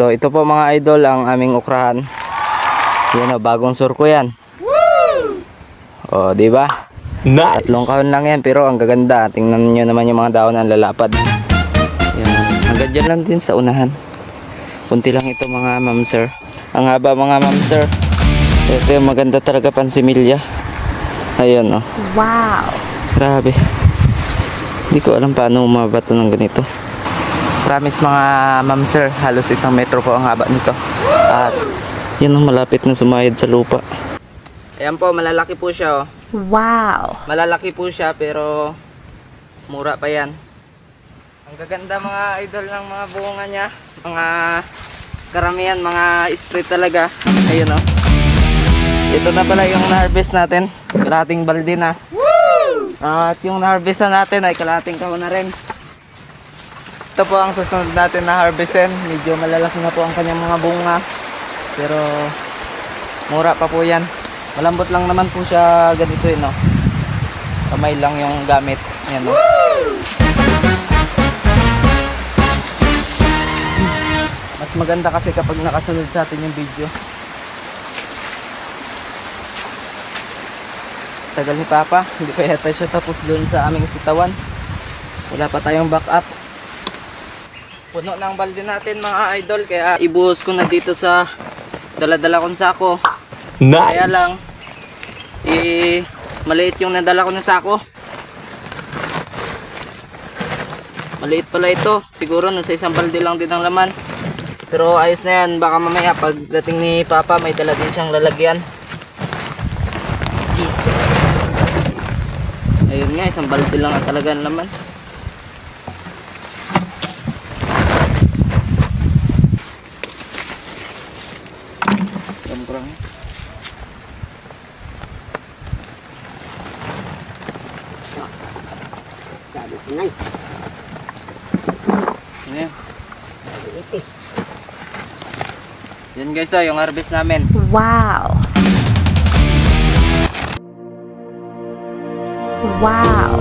So ito po mga idol ang aming ukrahan. Yan o, bagong surko yan. O, di ba? Nice. Tatlong kahon lang yan pero ang gaganda. Tingnan niyo naman yung mga daon ang lalapad. Yan. Hanggang dyan lang din sa unahan. Kunti lang ito mga ma'am sir. Ang haba mga ma'am sir. Ito yung maganda talaga pansimilya. Ayun o. Wow. Grabe. Hindi ko alam paano umabato ng ganito. Promise mga ma'am sir, halos 1 metro po ang haba nito. At yan ang malapit na sumayad sa lupa. Ayan po, malalaki po siya oh. Wow. Malalaki po siya pero mura pa yan. Ang gaganda mga idol ng mga bunga niya. Mga karamihan, mga straight talaga. Ayun oh. Ito na pala yung na-harvest natin. Kalahating balde na. At yung na-harvest na natin ay kalahating kahon na rin. Ito po ang susunod natin na harvestin. Medyo malalaki na po ang kanyang mga bunga. Pero mura pa po yan. Malambot lang naman po siya ganito no. Kamay lang yung gamit. Yan no. Mas maganda kasi kapag nakasunod sa atin yung video. Tagal ni Papa. Hindi pa yata siya tapos doon sa aming sitawan. Wala pa tayong backup. Puno ng balde natin mga idol. Kaya ibuhos ko na dito sa dala-dala kong sako. Nice. Kaya lang maliit yung nadala ko na sako. Maliit pala ito. Siguro nasa 1 balde lang din ang laman. Pero ayos na yan. Baka mamaya pagdating ni Papa may dala din siyang lalagyan. Ayun nga, 1 balde lang ang talaga ang laman. Gamprang. Sabi ko ngay. Ayan. Yan guys yung harvest namin. Wow. Wow.